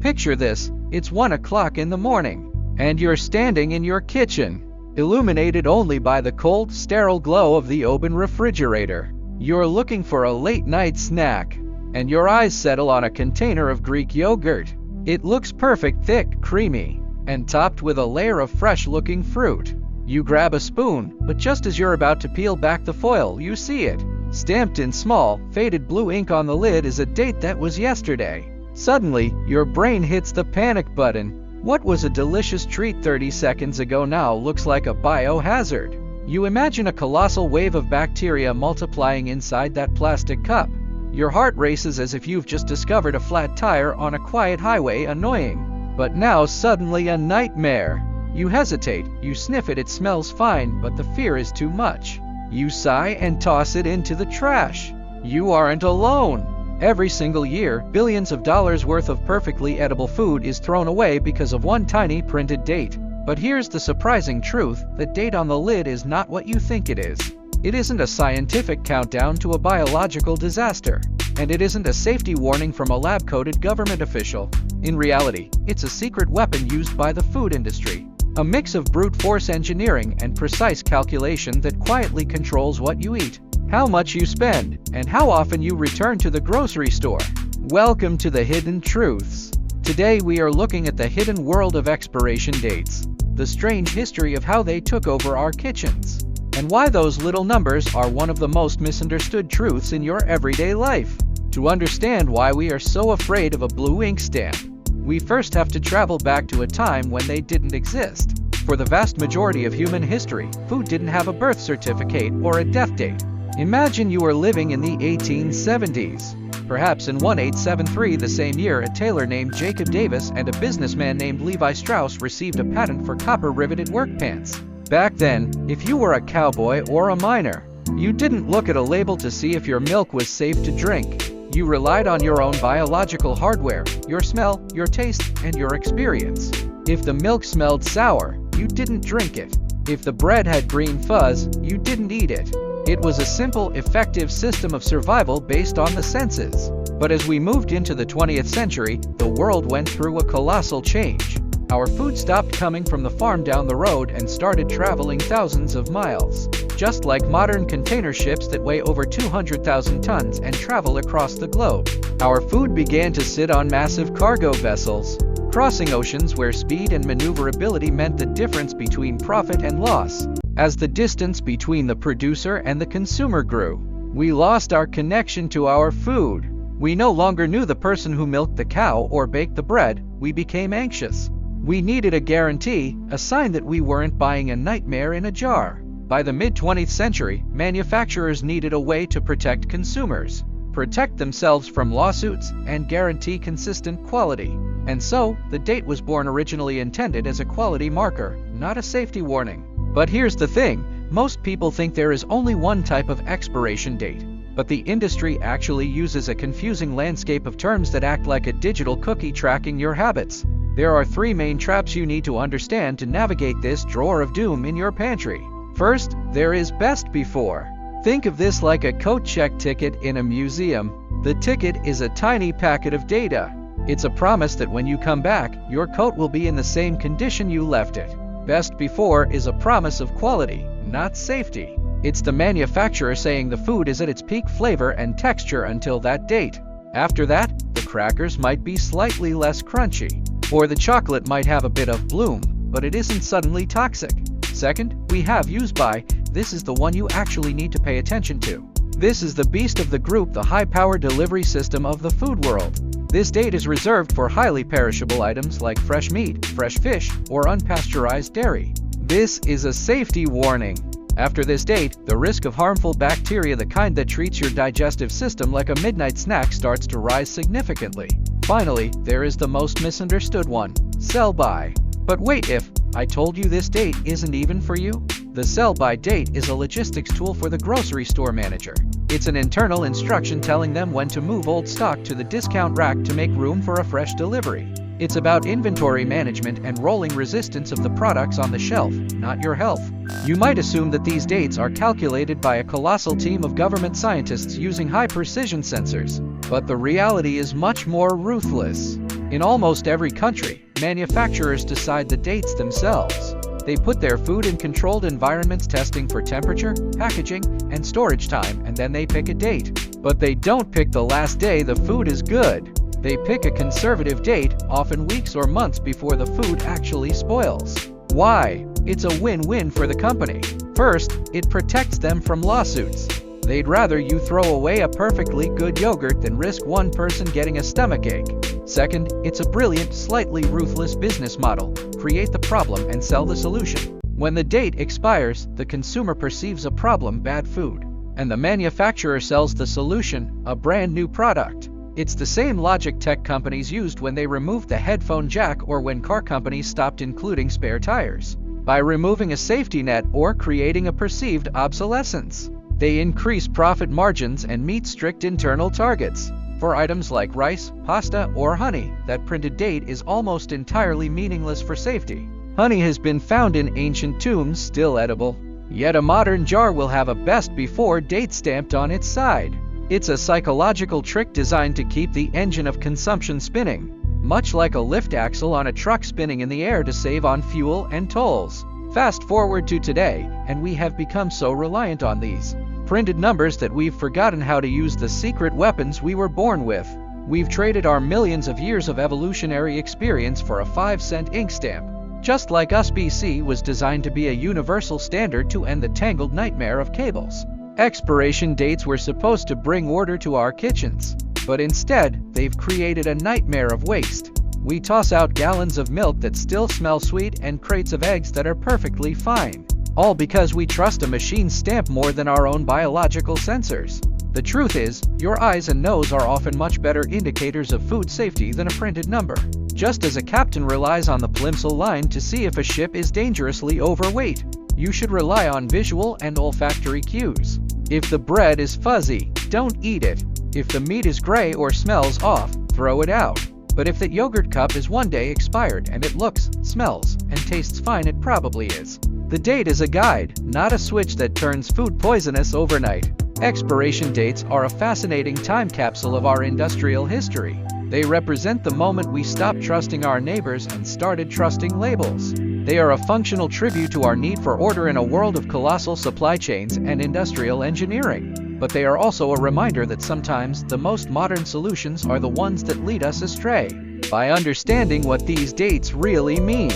Picture this, it's 1 o'clock in the morning, and you're standing in your kitchen, illuminated only by the cold, sterile glow of the open refrigerator. You're looking for a late-night snack, and your eyes settle on a container of Greek yogurt. It looks perfect, thick, creamy, and topped with a layer of fresh-looking fruit. You grab a spoon, but just as you're about to peel back the foil, you see it. Stamped in small, faded blue ink on the lid is a date that was yesterday. Suddenly, your brain hits the panic button. What was a delicious treat 30 seconds ago now looks like a biohazard. You imagine a colossal wave of bacteria multiplying inside that plastic cup. Your heart races as if you've just discovered a flat tire on a quiet highway. Annoying. But now suddenly a nightmare. You hesitate, you sniff it, it smells fine, but the fear is too much. You sigh and toss it into the trash. You aren't alone. Every single year, billions of dollars worth of perfectly edible food is thrown away because of one tiny printed date. But here's the surprising truth, the date on the lid is not what you think it is. It isn't a scientific countdown to a biological disaster. And it isn't a safety warning from a lab-coated government official. In reality, it's a secret weapon used by the food industry. A mix of brute force engineering and precise calculation that quietly controls what you eat, how much you spend, and how often you return to the grocery store. Welcome to the Hidden Truths. Today we are looking at the hidden world of expiration dates, the strange history of how they took over our kitchens, and why those little numbers are one of the most misunderstood truths in your everyday life. To understand why we are so afraid of a blue ink stamp, we first have to travel back to a time when they didn't exist. For the vast majority of human history, food didn't have a birth certificate or a death date. Imagine you are living in the 1870s. Perhaps in 1873, the same year, a tailor named Jacob Davis and a businessman named Levi Strauss received a patent for copper-riveted work pants. Back then, if you were a cowboy or a miner, you didn't look at a label to see if your milk was safe to drink. You relied on your own biological hardware, your smell, your taste, and your experience. If the milk smelled sour, you didn't drink it. If the bread had green fuzz, you didn't eat it. It was a simple, effective system of survival based on the senses. But as we moved into the 20th century, the world went through a colossal change. Our food stopped coming from the farm down the road and started traveling thousands of miles. Just like modern container ships that weigh over 200,000 tons and travel across the globe, our food began to sit on massive cargo vessels, crossing oceans where speed and maneuverability meant the difference between profit and loss. As the distance between the producer and the consumer grew, we lost our connection to our food. We no longer knew the person who milked the cow or baked the bread. We became anxious. We needed a guarantee, a sign that we weren't buying a nightmare in a jar. By the mid-20th century, manufacturers needed a way to protect consumers, protect themselves from lawsuits, and guarantee consistent quality. And so, the date was born, originally intended as a quality marker, not a safety warning. But here's the thing, most people think there is only one type of expiration date. But the industry actually uses a confusing landscape of terms that act like a digital cookie tracking your habits. There are three main traps you need to understand to navigate this drawer of doom in your pantry. First, there is best before. Think of this like a coat check ticket in a museum. The ticket is a tiny packet of data. It's a promise that when you come back, your coat will be in the same condition you left it. Best before is a promise of quality, not safety. It's the manufacturer saying the food is at its peak flavor and texture until that date. After that, the crackers might be slightly less crunchy, or the chocolate might have a bit of bloom, but it isn't suddenly toxic. Second, we have use by. This is the one you actually need to pay attention to. This is the beast of the group, the high-power delivery system of the food world. This date is reserved for highly perishable items like fresh meat, fresh fish, or unpasteurized dairy. This is a safety warning. After this date, the risk of harmful bacteria, the kind that treats your digestive system like a midnight snack, starts to rise significantly. Finally, there is the most misunderstood one, sell-by. But wait, if I told you this date isn't even for you? The sell-by date is a logistics tool for the grocery store manager. It's an internal instruction telling them when to move old stock to the discount rack to make room for a fresh delivery. It's about inventory management and rolling resistance of the products on the shelf, not your health. You might assume that these dates are calculated by a colossal team of government scientists using high-precision sensors, but the reality is much more ruthless. In almost every country, manufacturers decide the dates themselves. They put their food in controlled environments testing for temperature, packaging, and storage time, and then they pick a date. But they don't pick the last day the food is good. They pick a conservative date, often weeks or months before the food actually spoils. Why? It's a win-win for the company. First, it protects them from lawsuits. They'd rather you throw away a perfectly good yogurt than risk one person getting a stomachache. Second, it's a brilliant, slightly ruthless business model. Create the problem and sell the solution. When the date expires, the consumer perceives a problem, bad food, and the manufacturer sells the solution, a brand new product. It's the same logic tech companies used when they removed the headphone jack or when car companies stopped including spare tires. By removing a safety net or creating a perceived obsolescence, they increase profit margins and meet strict internal targets. For items like rice, pasta, or honey, that printed date is almost entirely meaningless for safety. Honey has been found in ancient tombs, still edible. Yet a modern jar will have a best before date stamped on its side. It's a psychological trick designed to keep the engine of consumption spinning, much like a lift axle on a truck spinning in the air to save on fuel and tolls. Fast forward to today, and we have become so reliant on these printed numbers that we've forgotten how to use the secret weapons we were born with. We've traded our millions of years of evolutionary experience for a 5-cent ink stamp. Just like USB-C was designed to be a universal standard to end the tangled nightmare of cables. Expiration dates were supposed to bring order to our kitchens, but instead, they've created a nightmare of waste. We toss out gallons of milk that still smell sweet and crates of eggs that are perfectly fine, all because we trust a machine stamp more than our own biological sensors. The truth is, your eyes and nose are often much better indicators of food safety than a printed number. Just as a captain relies on the plimsoll line to see if a ship is dangerously overweight, you should rely on visual and olfactory cues. If the bread is fuzzy, don't eat it. If the meat is gray or smells off, throw it out. But if that yogurt cup is one day expired and it looks, smells, and tastes fine, it probably is. The date is a guide, not a switch that turns food poisonous overnight. Expiration dates are a fascinating time capsule of our industrial history. They represent the moment we stopped trusting our neighbors and started trusting labels. They are a functional tribute to our need for order in a world of colossal supply chains and industrial engineering. But they are also a reminder that sometimes the most modern solutions are the ones that lead us astray. By understanding what these dates really mean,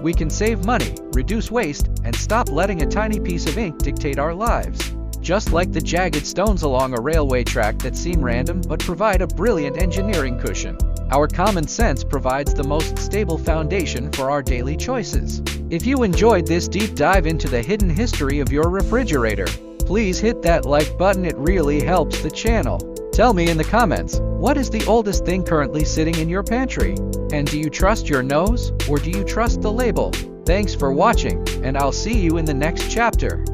we can save money, reduce waste, and stop letting a tiny piece of ink dictate our lives. Just like the jagged stones along a railway track that seem random but provide a brilliant engineering cushion, our common sense provides the most stable foundation for our daily choices. If you enjoyed this deep dive into the hidden history of your refrigerator, please hit that like button, it really helps the channel. Tell me in the comments, what is the oldest thing currently sitting in your pantry? And do you trust your nose, or do you trust the label? Thanks for watching, and I'll see you in the next chapter.